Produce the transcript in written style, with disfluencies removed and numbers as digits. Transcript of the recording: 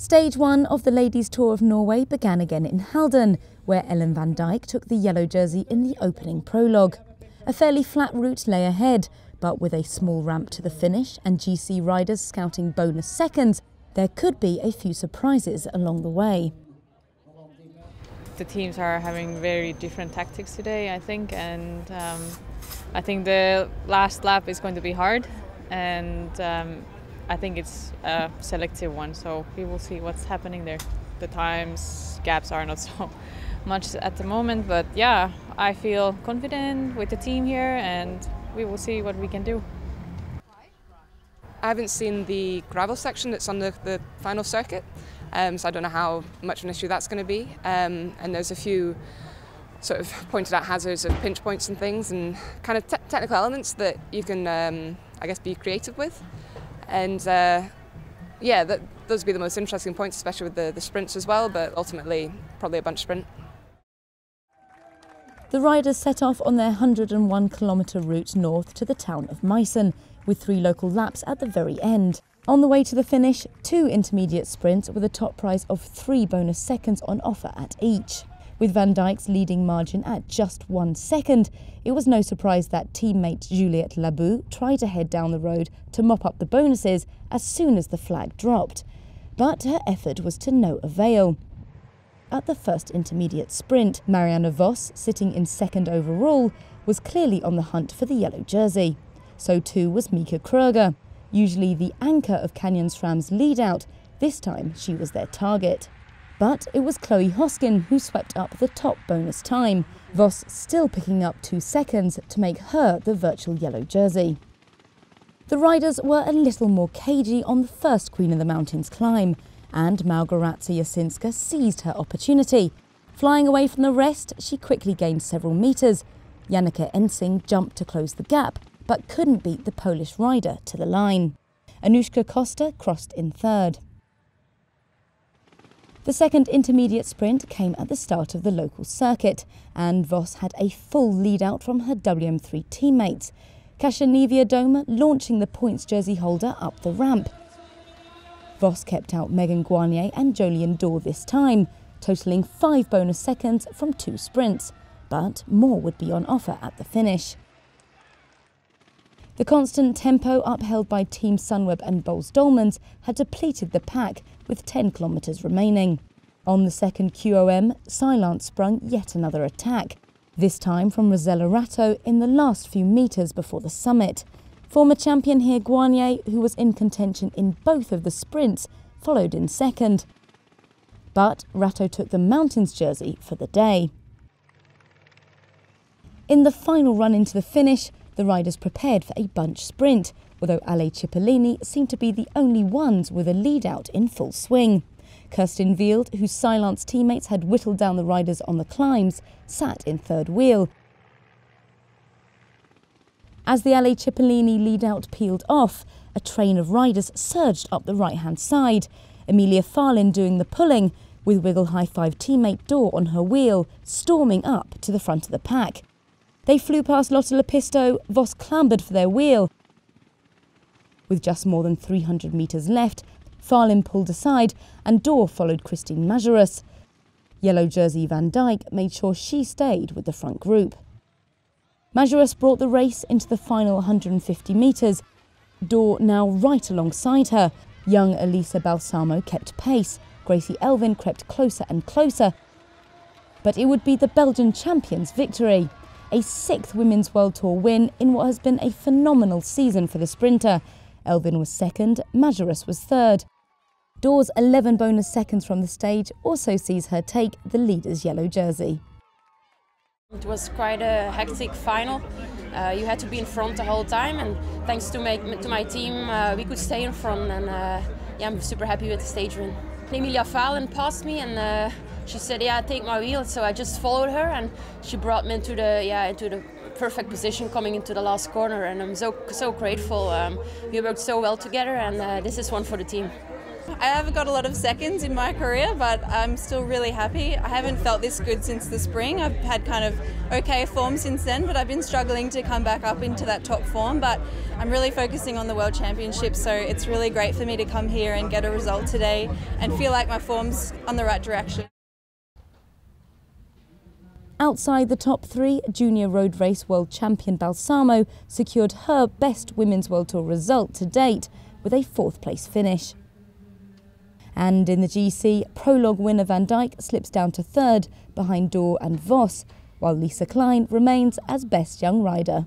Stage 1 of the Ladies Tour of Norway began again in Halden, where Ellen van Dijk took the yellow jersey in the opening prologue. A fairly flat route lay ahead, but with a small ramp to the finish and GC riders scouting bonus seconds, there could be a few surprises along the way. The teams are having very different tactics today, I think, and I think the last lap is going to be hard, and I think it's a selective one, so we will see what's happening there. The times gaps are not so much at the moment, but yeah, I feel confident with the team here and we will see what we can do. I haven't seen the gravel section that's on the final circuit, so I don't know how much of an issue that's going to be. And there's a few sort of pointed out hazards of pinch points and things and kind of technical elements that you can, I guess, be creative with. And yeah, those would be the most interesting points, especially with the sprints as well, but ultimately probably a bunch sprint. The riders set off on their 101-kilometre route north to the town of Meissen, with 3 local laps at the very end. On the way to the finish, 2 intermediate sprints with a top prize of 3 bonus seconds on offer at each. With Van Dijk's leading margin at just 1 second, it was no surprise that teammate Juliette Labou tried to head down the road to mop up the bonuses as soon as the flag dropped. But her effort was to no avail. At the first intermediate sprint, Marianne Vos, sitting in second overall, was clearly on the hunt for the yellow jersey. So too was Mika Kröger. Usually the anchor of Canyon SRAM's lead-out, this time she was their target. But it was Chloe Hoskin who swept up the top bonus time, Vos still picking up 2 seconds to make her the virtual yellow jersey. The riders were a little more cagey on the first Queen of the Mountains climb, and Małgorzata Jasinska seized her opportunity. Flying away from the rest, she quickly gained several metres. Janneke Ensing jumped to close the gap, but couldn't beat the Polish rider to the line. Anushka Costa crossed in third. The second intermediate sprint came at the start of the local circuit, and Vos had a full lead-out from her WM3 teammates. Kasia Niewiadoma launching the points jersey holder up the ramp. Vos kept out Megan Guarnier and Jolien Dorr this time, totalling 5 bonus seconds from 2 sprints, but more would be on offer at the finish. The constant tempo upheld by Team Sunweb and Boels Dolmans had depleted the pack, with 10 kilometres remaining. On the second QOM, Silence sprung yet another attack, this time from Rosella Ratto in the last few metres before the summit. Former champion here Guarnier, who was in contention in both of the sprints, followed in second. But Ratto took the Mountains jersey for the day. In the final run into the finish, the riders prepared for a bunch sprint, although Ale Cipollini seemed to be the only ones with a lead-out in full swing. Kirsten Wild, whose Silence teammates had whittled down the riders on the climbs, sat in third wheel. As the Ale Cipollini lead-out peeled off, a train of riders surged up the right-hand side, Emilia Farlin doing the pulling, with Wiggle High Five teammate Dorr on her wheel, storming up to the front of the pack. They flew past Lotte Lepisto, Vos clambered for their wheel. With just more than 300 metres left, Farlin pulled aside and Dorr followed Christine Majerus. Yellow jersey Van Dijk made sure she stayed with the front group. Majerus brought the race into the final 150 metres. Dorr now right alongside her. Young Elisa Balsamo kept pace. Gracie Elvin crept closer and closer. But it would be the Belgian champion's victory. A 6th Women's World Tour win in what has been a phenomenal season for the sprinter. Elvin was second, Majerus was third. Dorr's 11 bonus seconds from the stage also sees her take the leader's yellow jersey. It was quite a hectic final. You had to be in front the whole time, and thanks to my team we could stay in front, and yeah, I'm super happy with the stage win. Emilia Farlin passed me and she said, yeah, take my wheel, so I just followed her and she brought me into the perfect position coming into the last corner, and I'm so grateful. We worked so well together, and this is one for the team. I haven't got a lot of seconds in my career, but I'm still really happy. I haven't felt this good since the spring. I've had kind of okay form since then, but I've been struggling to come back up into that top form. But I'm really focusing on the World Championships, so it's really great for me to come here and get a result today and feel like my form's on the right direction. Outside the top three, junior road race world champion Balsamo secured her best women's World Tour result to date with a 4th place finish. And in the GC, prologue winner Van Dijk slips down to 3rd behind Dorr and Vos, while Lisa Klein remains as best young rider.